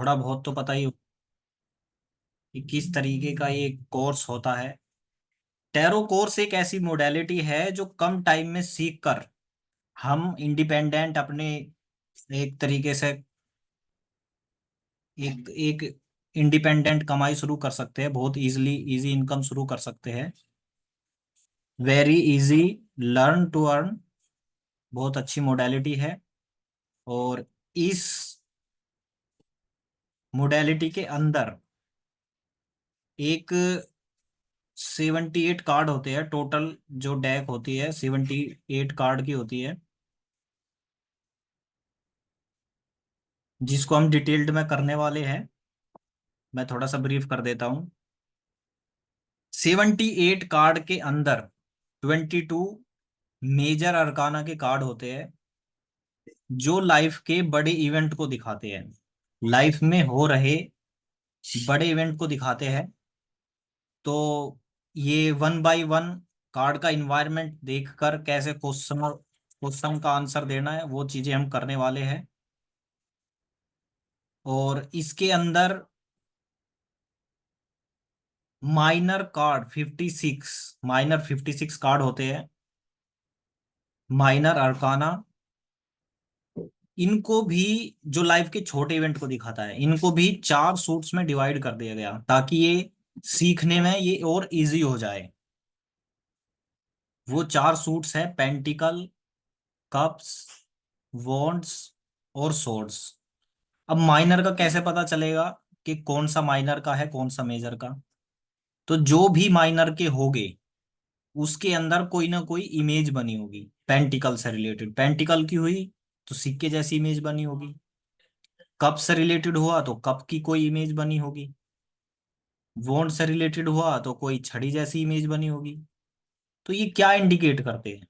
थोड़ा बहुत तो पता ही हो कि किस तरीके का ये कोर्स होता है। टैरो कोर्स एक ऐसी मोडेलिटी है जो कम टाइम में सीख कर हम इंडिपेंडेंट अपने एक तरीके से एक एक इंडिपेंडेंट कमाई शुरू कर सकते हैं, बहुत इजी इनकम शुरू कर सकते हैं। Very easy learn to earn, बहुत अच्छी मोडेलिटी है। और इस मोडेलिटी के अंदर एक 78 कार्ड होते हैं टोटल। जो डेक होती है 78 कार्ड की होती है, जिसको हम डिटेल्ड में करने वाले हैं। मैं थोड़ा सा ब्रीफ कर देता हूँ। 78 कार्ड के अंदर 22 मेजर अरकाना के कार्ड होते हैं, जो लाइफ के बड़े इवेंट को दिखाते हैं, लाइफ में हो रहे बड़े इवेंट को दिखाते हैं। तो ये वन बाय वन कार्ड का इन्वायरमेंट देखकर कैसे क्वेश्चन का आंसर देना है, वो चीजें हम करने वाले हैं। और इसके अंदर माइनर 56 कार्ड होते हैं, माइनर अरकाना। इनको भी, जो लाइफ के छोटे इवेंट को दिखाता है, इनको भी 4 सूट्स में डिवाइड कर दिया गया ताकि ये सीखने में ये और इजी हो जाए। वो 4 सूट्स है: पेंटिकल, कप्स, वॉन्ड्स और सोर्ड्स। अब माइनर का कैसे पता चलेगा कि कौन सा माइनर का है कौन सा मेजर का? तो जो भी माइनर के होंगे उसके अंदर कोई ना कोई इमेज बनी होगी पेंटिकल से रिलेटेड। पेंटिकल की हुई तो सिक्के जैसी इमेज बनी होगी, कप से रिलेटेड हुआ तो कप की कोई इमेज बनी होगी, वॉन्ड से रिलेटेड हुआ तो कोई छड़ी जैसी इमेज बनी होगी। तो ये क्या इंडिकेट करते हैं?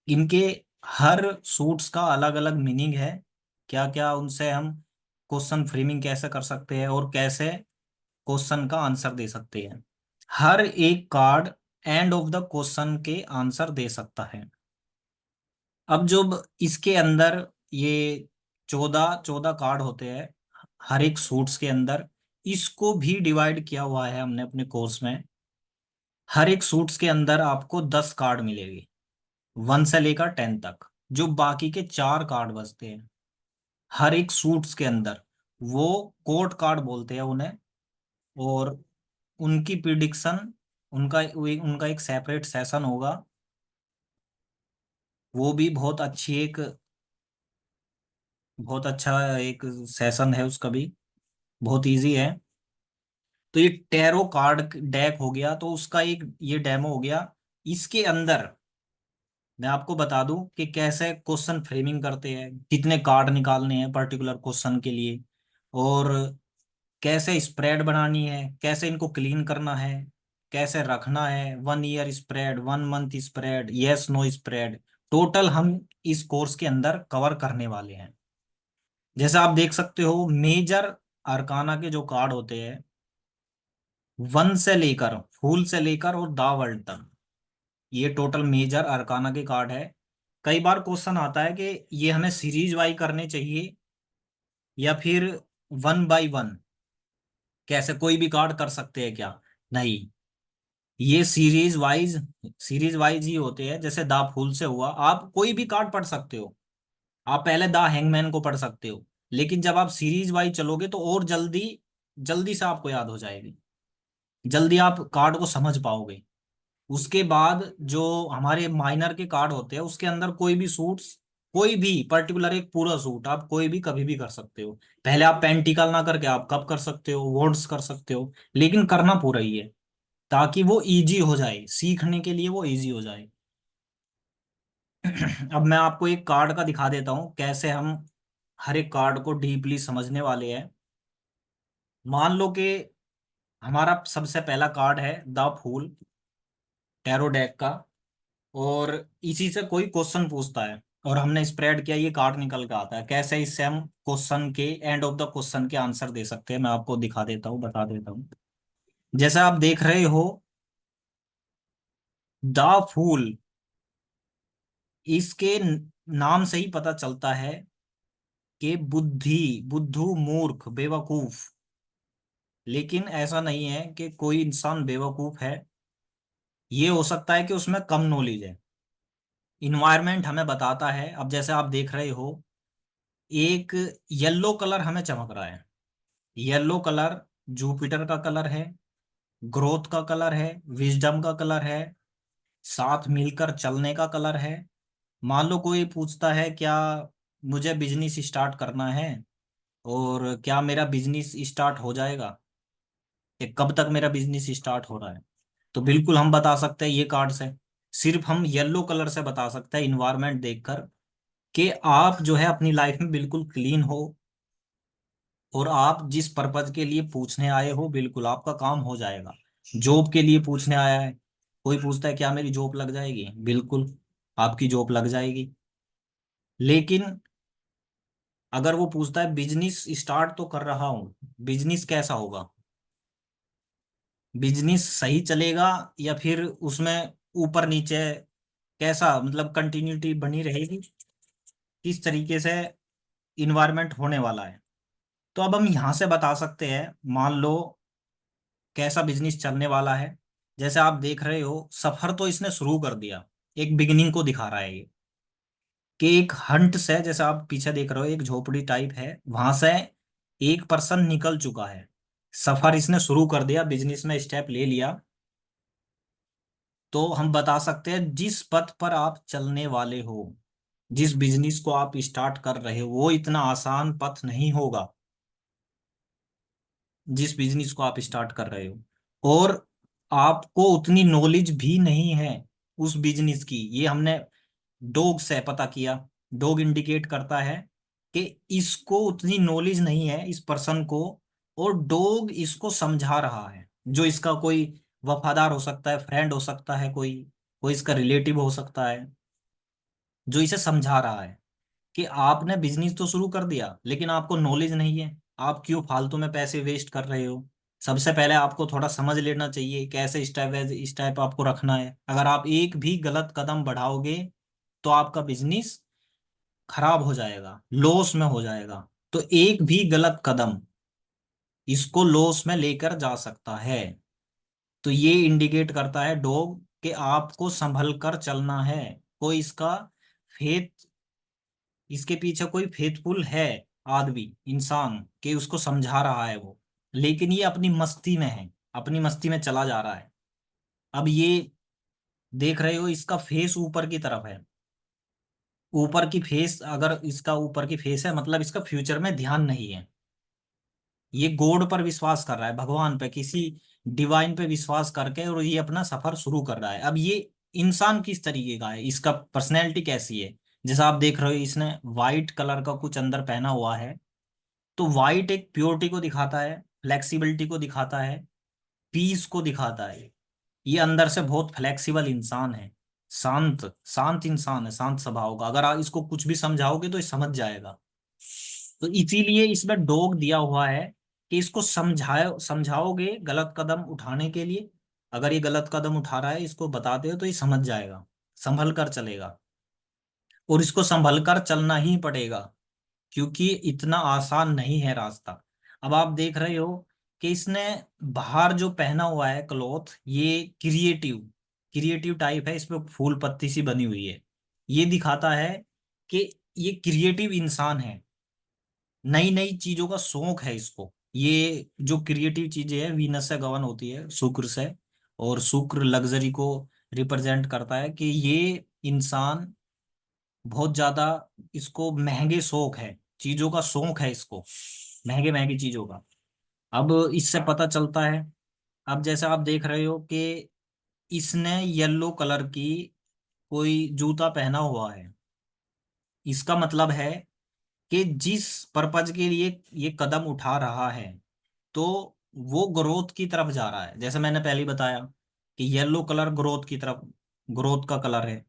इनके हर सूट्स का अलग अलग मीनिंग है। क्या क्या उनसे हम क्वेश्चन फ्रेमिंग कैसे कर सकते हैं और कैसे क्वेश्चन का आंसर दे सकते हैं। हर एक card end of the question के आंसर दे सकता है। अब जब इसके अंदर ये 14 14 कार्ड होते हैं हर एक सूट्स के अंदर, इसको भी डिवाइड किया हुआ है हमने अपने कोर्स में। हर एक सूट्स के अंदर आपको 10 कार्ड मिलेगी, 1 से लेकर 10 तक। जो बाकी के 4 कार्ड बचते हैं हर एक सूट्स के अंदर, वो कोर्ट कार्ड बोलते हैं उन्हें। और उनकी प्रिडिक्शन, उनका एक सेपरेट सेशन होगा। वो भी बहुत अच्छा एक सेशन है उसका भी, बहुत इजी है। तो ये टैरो कार्ड डेक हो गया, तो उसका एक ये डेमो हो गया। इसके अंदर मैं आपको बता दूं कि कैसे क्वेश्चन फ्रेमिंग करते हैं, कितने कार्ड निकालने हैं पर्टिकुलर क्वेश्चन के लिए, और कैसे स्प्रेड बनानी है, कैसे इनको क्लीन करना है, कैसे रखना है, 1 year spread, 1 month spread, yes know spread. Total हम इस कोर्स के अंदर कवर करने वाले हैं। जैसे आप देख सकते हो मेजर अरकाना के जो कार्ड होते हैं, वन से लेकर फूल से लेकर और द वर्ल्ड तक, ये टोटल मेजर अरकाना के कार्ड है। कई बार क्वेश्चन आता है कि ये हमें सीरीज वाई करने चाहिए या फिर वन बाय वन, कैसे कोई भी कार्ड कर सकते हैं क्या? नहीं, ये सीरीज वाइज ही होते हैं। जैसे दा फूल से हुआ, आप कोई भी कार्ड पढ़ सकते हो। आप पहले दा हैंगमैन को पढ़ सकते हो, लेकिन जब आप सीरीज वाइज चलोगे तो और जल्दी जल्दी से आपको याद हो जाएगी, जल्दी आप कार्ड को समझ पाओगे। उसके बाद जो हमारे माइनर के कार्ड होते हैं उसके अंदर कोई भी सूट्स, कोई भी पर्टिकुलर एक पूरा सूट आप कोई भी कभी भी कर सकते हो। पहले आप पेंटिकल ना करके आप कब कर सकते हो, वर्ड्स कर सकते हो, लेकिन करना पूरा ही है ताकि वो इजी हो जाए, सीखने के लिए वो इजी हो जाए। अब मैं आपको एक कार्ड का दिखा देता हूँ कैसे हम हर एक कार्ड को डीपली समझने वाले हैं। मान लो कि हमारा सबसे पहला कार्ड है द फूल टैरो डेक का, और इसी से कोई क्वेश्चन पूछता है और हमने स्प्रेड किया, ये कार्ड निकल के आता है। कैसे इससे हम क्वेश्चन के एंड ऑफ द क्वेश्चन के आंसर दे सकते हैं, मैं आपको दिखा देता हूँ, बता देता हूँ। जैसा आप देख रहे हो द फूल, इसके नाम से ही पता चलता है कि बुद्धि, बुद्धू, मूर्ख, बेवकूफ। लेकिन ऐसा नहीं है कि कोई इंसान बेवकूफ है, ये हो सकता है कि उसमें कम नॉलेज है। इन्वायरमेंट हमें बताता है, अब जैसे आप देख रहे हो, एक येलो कलर हमें चमक रहा है। येलो कलर जुपिटर का कलर है, ग्रोथ का कलर है, विजडम का कलर है, साथ मिलकर चलने का कलर है। मान लो कोई पूछता है क्या मुझे बिजनेस स्टार्ट करना है, और क्या मेरा बिजनेस स्टार्ट हो जाएगा, कि कब तक मेरा बिजनेस स्टार्ट हो रहा है, तो बिल्कुल हम बता सकते हैं ये कार्ड से। सिर्फ हम येलो कलर से बता सकते हैं इन्वायरमेंट देखकर, कि आप जो है अपनी लाइफ में बिल्कुल क्लीन हो, और आप जिस पर्पज के लिए पूछने आए हो बिल्कुल आपका काम हो जाएगा। जॉब के लिए पूछने आया है, कोई पूछता है क्या मेरी जॉब लग जाएगी, बिल्कुल आपकी जॉब लग जाएगी। लेकिन अगर वो पूछता है बिजनेस स्टार्ट तो कर रहा हूँ, बिजनेस कैसा होगा, बिजनेस सही चलेगा या फिर उसमें ऊपर नीचे कैसा, मतलब कंटिन्यूटी बनी रहेगी, किस तरीके से इन्वायरमेंट होने वाला है। तो अब हम यहाँ से बता सकते हैं, मान लो कैसा बिजनेस चलने वाला है। जैसे आप देख रहे हो सफर तो इसने शुरू कर दिया, एक बिगिनिंग को दिखा रहा है ये, कि एक हंट से, जैसे आप पीछे देख रहे हो एक झोपड़ी टाइप है, वहां से एक पर्सन निकल चुका है। सफर इसने शुरू कर दिया, बिजनेस में स्टेप ले लिया। तो हम बता सकते हैं जिस पथ पर आप चलने वाले हो, जिस बिजनेस को आप स्टार्ट कर रहे हो, वो इतना आसान पथ नहीं होगा जिस बिजनेस को आप स्टार्ट कर रहे हो। और आपको उतनी नॉलेज भी नहीं है उस बिजनेस की, ये हमने डॉग से पता किया। डॉग इंडिकेट करता है कि इसको उतनी नॉलेज नहीं है इस पर्सन को, और डॉग इसको समझा रहा है। जो इसका कोई वफादार हो सकता है, फ्रेंड हो सकता है, कोई कोई इसका रिलेटिव हो सकता है, जो इसे समझा रहा है कि आपने बिजनेस तो शुरू कर दिया लेकिन आपको नॉलेज नहीं है, आप क्यों फालतू में पैसे वेस्ट कर रहे हो। सबसे पहले आपको थोड़ा समझ लेना चाहिए कैसे स्टेप आपको रखना है। अगर आप एक भी गलत कदम बढ़ाओगे तो आपका बिजनेस खराब हो जाएगा, लॉस में हो जाएगा। तो एक भी गलत कदम इसको लॉस में लेकर जा सकता है। तो ये इंडिकेट करता है डॉग कि आपको संभल कर चलना है। कोई इसका फेथ, इसके पीछे कोई फेथफुल है आदमी, इंसान, के उसको समझा रहा है वो, लेकिन ये अपनी मस्ती में है, अपनी मस्ती में चला जा रहा है। अब ये देख रहे हो इसका फेस ऊपर की तरफ है, ऊपर की फेस, अगर इसका ऊपर की फेस है मतलब इसका फ्यूचर में ध्यान नहीं है। ये गॉड पर विश्वास कर रहा है, भगवान पे, किसी डिवाइन पे विश्वास करके, और ये अपना सफर शुरू कर रहा है। अब ये इंसान किस तरीके का है, इसका पर्सनैलिटी कैसी है। जैसा आप देख रहे हो इसने व्हाइट कलर का कुछ अंदर पहना हुआ है, तो व्हाइट एक प्योरिटी को दिखाता है, फ्लेक्सिबिलिटी को दिखाता है, पीस को दिखाता है। ये अंदर से बहुत फ्लेक्सिबल इंसान है, शांत शांत इंसान है, शांत स्वभाव का। अगर आप इसको कुछ भी समझाओगे तो ये समझ जाएगा। तो इसीलिए इसमें डॉग दिया हुआ है कि इसको समझाओगे गलत कदम उठाने के लिए। अगर ये गलत कदम उठा रहा है इसको बताते हो तो ये समझ जाएगा, संभल कर चलेगा। और इसको संभल कर चलना ही पड़ेगा, क्योंकि इतना आसान नहीं है रास्ता। अब आप देख रहे हो कि इसने बाहर जो पहना हुआ है क्लॉथ, ये क्रिएटिव क्रिएटिव टाइप है, इसमें फूल पत्ती सी बनी हुई है। ये दिखाता है कि ये क्रिएटिव इंसान है, नई नई चीजों का शौक है इसको। ये जो क्रिएटिव चीजें हैं वीनस से गवर्न होती है, शुक्र से, और शुक्र लग्जरी को रिप्रेजेंट करता है, कि ये इंसान बहुत ज्यादा, इसको महंगे शौक है, चीजों का शौक है इसको, महंगे महंगी चीजों का। अब इससे पता चलता है, अब जैसे आप देख रहे हो कि इसने येलो कलर की कोई जूता पहना हुआ है, इसका मतलब है कि जिस पर्पज के लिए ये कदम उठा रहा है, तो वो ग्रोथ की तरफ जा रहा है। जैसे मैंने पहले ही बताया कि येलो कलर ग्रोथ की तरफ, ग्रोथ का कलर है।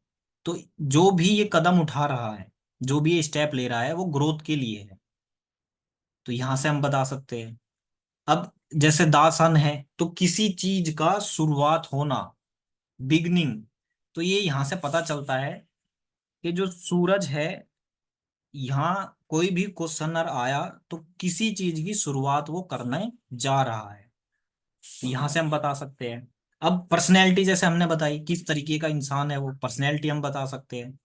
तो जो भी ये कदम उठा रहा है, जो भी ये स्टेप ले रहा है, वो ग्रोथ के लिए है। तो यहां से हम बता सकते हैं। अब जैसे दासन है, तो किसी चीज का शुरुआत होना, बिगनिंग। तो ये यहां से पता चलता है कि जो सूरज है यहाँ कोई भी क्वेश्चनर आया तो किसी चीज की शुरुआत वो करने जा रहा है, यहां से हम बता सकते हैं। अब पर्सनैलिटी जैसे हमने बताई, किस तरीके का इंसान है वो, पर्सनैलिटी हम बता सकते हैं।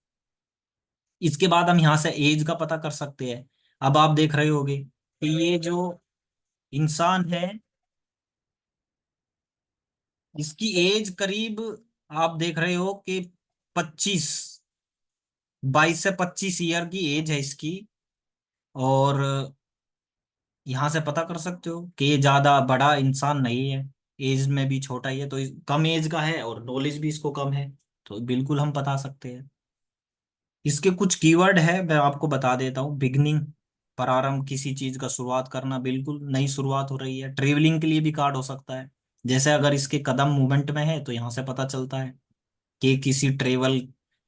इसके बाद हम यहाँ से एज का पता कर सकते हैं। अब आप देख रहे होगे कि ये जो इंसान है, इसकी एज करीब, आप देख रहे हो कि 25, 22 से 25 ईयर की एज है इसकी। और यहाँ से पता कर सकते हो कि ये ज्यादा बड़ा इंसान नहीं है, एज में भी छोटा ही है, तो कम एज का है और नॉलेज भी इसको कम है। तो बिल्कुल हम बता सकते हैं। इसके कुछ कीवर्ड है, मैं आपको बता देता हूँ। बिगनिंग, प्रारंभ, किसी चीज का शुरुआत करना, बिल्कुल नई शुरुआत हो रही है। ट्रेवलिंग के लिए भी कार्ड हो सकता है, जैसे अगर इसके कदम मूवमेंट में है तो यहाँ से पता चलता है कि किसी ट्रेवल,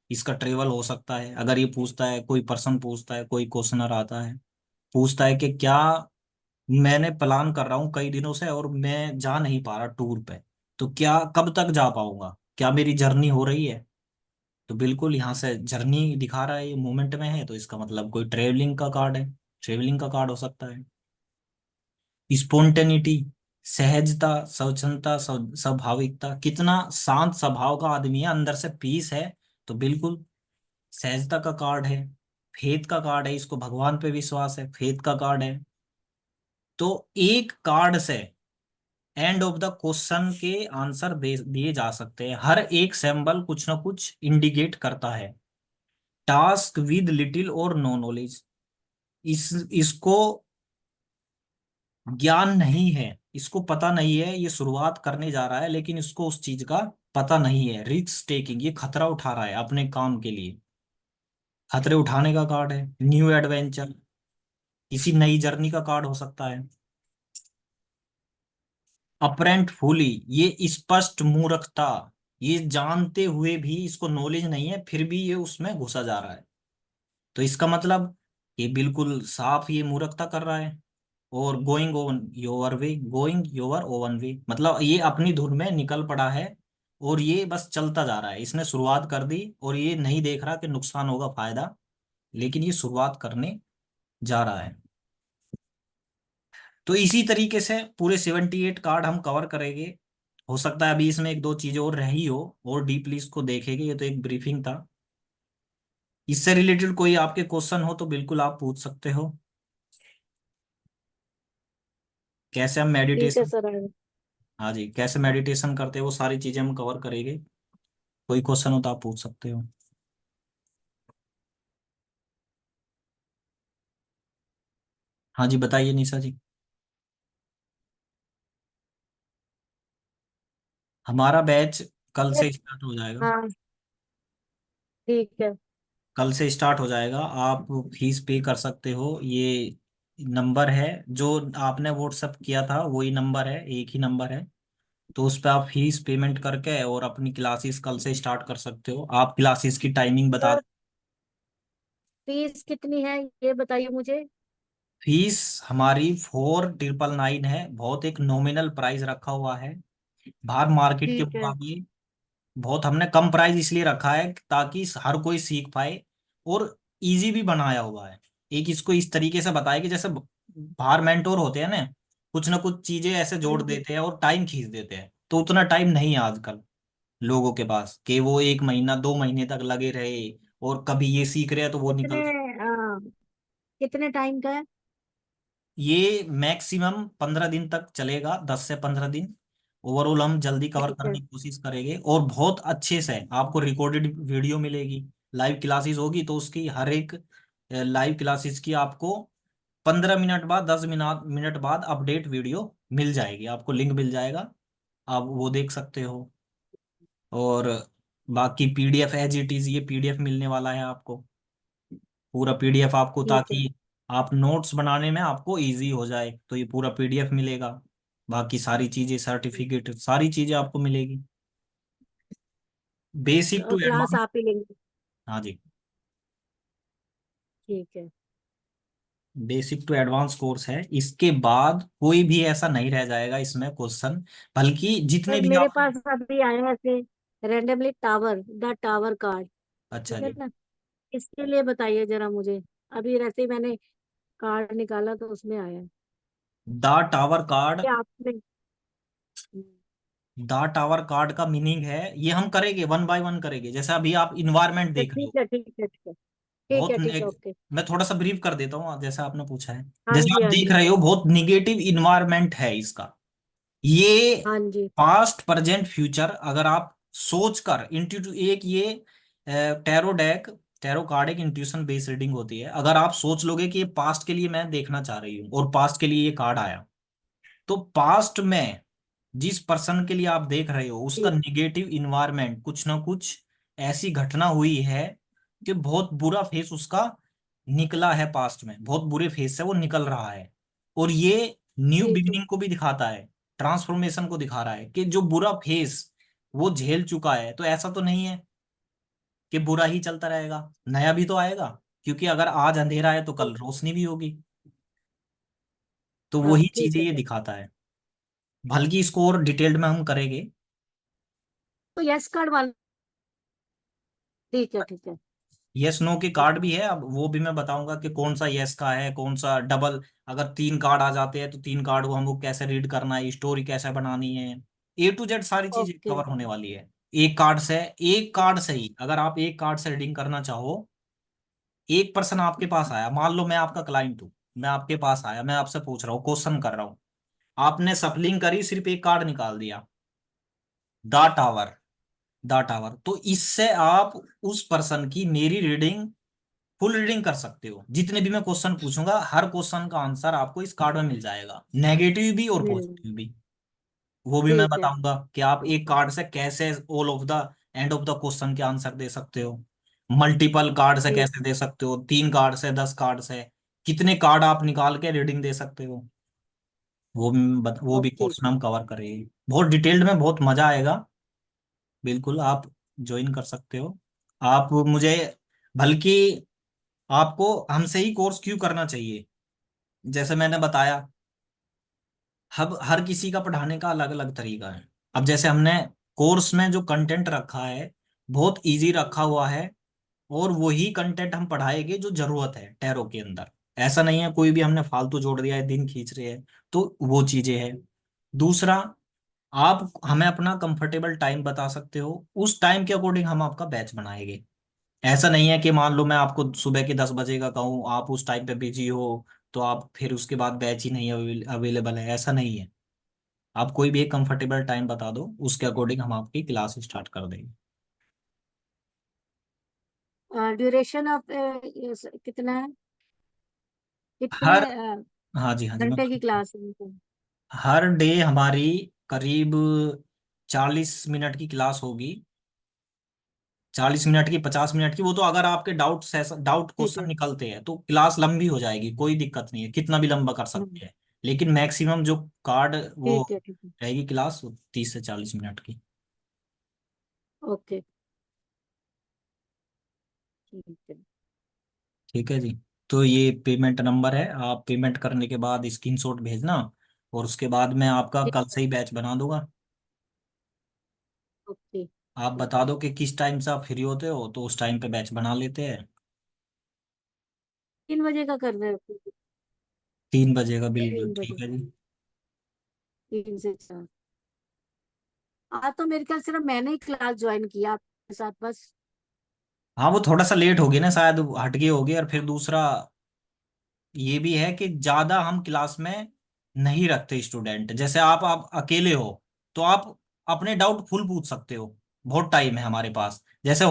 इसका ट्रेवल हो सकता है। अगर ये पूछता है, कोई पर्सन पूछता है, कोई क्वेश्चनर आता है, पूछता है कि क्या, मैंने प्लान कर रहा हूँ कई दिनों से और मैं जा नहीं पा रहा टूर पे, तो क्या, कब तक जा पाऊंगा, क्या मेरी जर्नी हो रही है? तो बिल्कुल यहाँ से जर्नी दिखा रहा है, ये मूवमेंट में है, तो इसका मतलब कोई ट्रेवलिंग का कार्ड है, ट्रेवलिंग का कार्ड हो सकता है। स्पोंटेनिटी, सहजता, स्वच्छंदता, स्वाभाविकता, कितना शांत स्वभाव का आदमी है, अंदर से पीस है, तो बिल्कुल सहजता का कार्ड है। फेथ का कार्ड है, इसको भगवान पे विश्वास है, फेथ का कार्ड है। तो एक कार्ड से एंड ऑफ द क्वेश्चन के आंसर दे दिए जा सकते हैं। हर एक सिंबल कुछ ना कुछ इंडिकेट करता है। टास्क विद लिटिल और नो नॉलेज, इसको ज्ञान नहीं है, इसको पता नहीं है, ये शुरुआत करने जा रहा है लेकिन इसको उस चीज का पता नहीं है। रिस्क टेकिंग, ये खतरा उठा रहा है अपने काम के लिए, खतरे उठाने का कार्ड है। न्यू एडवेंचर, किसी नई जर्नी का कार्ड हो सकता है। अपरेंट फूली, ये स्पष्ट मूर्खता, ये जानते हुए भी इसको नॉलेज नहीं है फिर भी ये उसमें घुसा जा रहा है, तो इसका मतलब ये बिल्कुल साफ ये मूर्खता कर रहा है। और going own your way, going your own way, मतलब ये अपनी धुन में निकल पड़ा है और ये बस चलता जा रहा है। इसने शुरुआत कर दी और ये नहीं देख रहा कि नुकसान होगा फायदा, लेकिन ये शुरुआत करने जा रहा है। तो इसी तरीके से पूरे 78 कार्ड हम कवर करेंगे। हो सकता है अभी इसमें एक दो चीजें और रही हो और डीपली इसको देखेंगे, ये तो एक ब्रीफिंग था। इससे रिलेटेड कोई आपके क्वेश्चन हो तो बिल्कुल आप पूछ सकते हो। कैसे हम ठीक है मेडिटेशन, सर। हाँ जी, कैसे मेडिटेशन करते हैं वो सारी चीजें हम कवर करेंगे। कोई क्वेश्चन हो तो आप पूछ सकते हो। हाँ जी, बताइए निशा जी। हमारा बैच कल से स्टार्ट हो जाएगा। हाँ ठीक है। कल से स्टार्ट हो जाएगा, आप फीस पे कर सकते हो। ये नंबर है जो आपने व्हाट्सएप किया था, वही नंबर है, एक ही नंबर है। तो उस पर आप फीस पेमेंट करके और अपनी क्लासेस कल से स्टार्ट कर सकते हो। आप क्लासेस की टाइमिंग बता। सर फीस कितनी है ये बताइए मुझे। फीस हमारी 4999 है, बहुत एक नॉमिनल प्राइस रखा हुआ है। बाहर मार्केट के ठीक है। मुकाबले बहुत हमने कम प्राइस इसलिए रखा है ताकि हर कोई सीख पाए, और इजी भी बनाया हुआ है। एक इसको इस तरीके से बताया कि जैसे बाहर मेंटोर होते हैं ना, कुछ ना कुछ चीजें ऐसे हाँ जोड़ जी। देते हैं और टाइम खींच देते हैं, तो उतना टाइम नहीं है आजकल लोगों के पास कि वो 1 महीना 2 महीने तक लगे रहे और कभी ये सीख रहे हैं तो वो कितने निकल जाए। कितने टाइम का है। ये मैक्सिमम 15 दिन तक चलेगा, 10 से 15 दिन। ओवरऑल हम जल्दी कवर ठीक है। करने की कोशिश करेंगे और बहुत अच्छे से आपको रिकॉर्डेड वीडियो मिलेगी। लाइव क्लासेस होगी तो उसकी हर एक लाइव क्लासेस की आपको 15 मिनट बाद, 10 मिनट मिनट बाद अपडेट वीडियो मिल जाएगी, आपको लिंक मिल जाएगा, आप वो देख सकते हो। और बाकी पीडीएफ एज इट इज, ये पीडीएफ मिलने वाला है आपको, पूरा पीडीएफ आपको, ठीक है। ताकि आप नोट्स बनाने में आपको इजी हो जाए, तो ये पूरा पीडीएफ मिलेगा। बाकी सारी चीजें, सर्टिफिकेट, सारी चीजें आपको मिलेगी। बेसिक और टू क्लास एडवांस। आप ही लेंगे। हाँ जी, ठीक है। बेसिक टू एडवांस कोर्स है। इसके बाद कोई भी ऐसा नहीं रह जाएगा इसमें क्वेश्चन, बल्कि जितने सर भी मेरे आपने। पास अभी आया है ऐसे randomly tower the tower card. अच्छा ठीक है जी। ना। इसके लिए बताइए जरा मुझे। अभी वैसे ही मैंने कार्ड निकाला तो उसमें आया है। The tower card. क्या आपने? द टावर कार्ड का मीनिंग है, ये हम करेंगे वन बाय वन करेंगे। जैसे अभी आप इन्वायरमेंट अच्छा, देख रहे ठीक हो, है, ठीक है, ठीक है, ठीक बहुत है, ठीक है, ओके। मैं थोड़ा सा ब्रीफ कर देता हूँ जैसा आपने पूछा है। हाँ जैसे जी, आप हाँ देख जी, रहे हो बहुत निगेटिव इन्वायरमेंट है इसका। ये हाँ जी। पास्ट प्रेजेंट फ्यूचर अगर आप सोचकर इंट्यू एक ये टैरो डेक, टैरो कार्ड एक इंट्यूशन बेस्ड रीडिंग होती है। अगर आप सोच लोगे कि ये पास्ट के लिए मैं देखना चाह रही हूँ और पास्ट के लिए ये कार्ड आया, तो पास्ट में जिस पर्सन के लिए आप देख रहे हो उसका ठीक। निगेटिव इन्वायरमेंट, कुछ ना कुछ ऐसी घटना हुई है कि बहुत बुरा फेस उसका निकला है, पास्ट में बहुत बुरे फेस से वो निकल रहा है। और ये न्यू ठीक है। बिगिनिंग को भी दिखाता है, ट्रांसफॉर्मेशन को दिखा रहा है कि जो बुरा फेस वो झेल चुका है, तो ऐसा तो नहीं है कि बुरा ही चलता रहेगा, नया भी तो आएगा। क्योंकि अगर आज अंधेरा है तो कल ठीक। रोशनी भी होगी। तो हाँ, वही ठीक चीजें है। ये दिखाता है। बल्कि इसको और डिटेल्ड में हम करेंगे। तो यस कार्ड वाला। ठीक है, ठीक है। यस नो के कार्ड भी है, अब वो भी मैं बताऊंगा कि कौन सा यस का है, कौन सा डबल। अगर तीन कार्ड आ जाते हैं तो तीन कार्ड को हमको कैसे रीड करना है, स्टोरी कैसे बनानी है, A to Z सारी चीजें ओके। कवर होने वाली है। एक कार्ड से, एक कार्ड से ही अगर आप एक कार्ड से रीडिंग करना चाहो, एक पर्सन आपके पास आया, मान लो मैं आपका क्लाइंट हूँ, मैं आपके पास आया, मैं आपसे पूछ रहा हूँ, क्वेश्चन कर रहा हूँ, आपने सफलिंग करी, सिर्फ एक कार्ड निकाल दिया, द टावर। द टावर, तो इससे आप उस पर्सन की मेरी रीडिंग, फुल रीडिंग कर सकते हो। जितने भी मैं क्वेश्चन पूछूंगा हर क्वेश्चन का आंसर आपको इस कार्ड में मिल जाएगा, नेगेटिव भी और मिल। पॉजिटिव भी। वो भी मैं ठीक है। बताऊंगा कि आप एक कार्ड से कैसे all of the end of the question के आंसर दे सकते हो, मल्टीपल कार्ड से ठीक। कैसे दे सकते हो, तीन कार्ड से, 10 कार्ड से, कितने कार्ड आप निकाल के रीडिंग दे सकते हो। वो भी ओके। क्वेश्चन हम कवर करेंगे बहुत डिटेल्ड में, बहुत मजा आएगा। बिल्कुल आप ज्वाइन कर सकते हो। आप मुझे, बल्कि आपको हमसे ही कोर्स क्यों करना चाहिए, जैसे मैंने बताया, हब हर किसी का पढ़ाने का अलग अलग तरीका है। अब जैसे हमने कोर्स में जो कंटेंट रखा है बहुत इजी रखा हुआ है, और वही कंटेंट हम पढ़ाएंगे जो जरूरत है टैरो के अंदर। ऐसा नहीं है कोई भी हमने फालतू जोड़ दिया है, दिन खींच रहे हैं, तो वो चीजें हैं। दूसरा, आप हमें अपना कंफर्टेबल टाइम बता सकते हो, उस टाइम के अकॉर्डिंग हम आपका बैच बनाएंगे। ऐसा नहीं है कि मान लो मैं आपको सुबह के 10 बजे का कहूँ, आप उस टाइम पे बिजी हो, तो आप फिर उसके बाद बैच ही नहीं अवेलेबल है, ऐसा नहीं है। आप कोई भी एक कंफर्टेबल टाइम बता दो, उसके अकॉर्डिंग हम आपकी क्लास स्टार्ट कर देंगे। ड्यूरेशन ऑफ कितना है? कितने हर, हाँ जी हाँ जी, मैं घंटे की क्लास है इनको? हर डे हमारी करीब 40 मिनट की क्लास होगी। 40 मिनट की, 50 मिनट की, वो तो अगर आपके डाउट ठीक क्वेश्चन है। निकलते हैं तो क्लास लंबी हो जाएगी, कोई दिक्कत नहीं है, कितना भी लंबा कर हम्म, सकते हैं। लेकिन मैक्सिमम जो कार्ड वो ठीक है, ठीक है। रहेगी क्लास, वो 30 से 40 मिनट की। ओके। ठीक है। ठीक है जी। तो ये पेमेंट नंबर है, आप पेमेंट करने के बाद स्क्रीनशॉट भेजना, और उसके बाद मैं आपका ठीक। कल से ही बैच बना दूंगा। ओके। आप ठीक बता है। दो कि किस टाइम से आप फ्री होते हो, तो उस टाइम पे बैच बना लेते हैं। 3 बजे का कर रहे हो? 3 बजे का, बिल्कुल 3 बजे। ठीक है जी। 3 से 4। तो मेरे ख्याल सिर्फ मैंने ही क्लास ज्वाइन किया आपके साथ बस। हाँ वो थोड़ा सा लेट हो गया ना शायद, हटके हो गए। और फिर दूसरा ये भी है कि ज्यादा हम क्लास में नहीं रखते स्टूडेंट। जैसे आप अकेले हो तो आप अपने डाउट फुल पूछ सकते हो, बहुत टाइम है हमारे पास। जैसे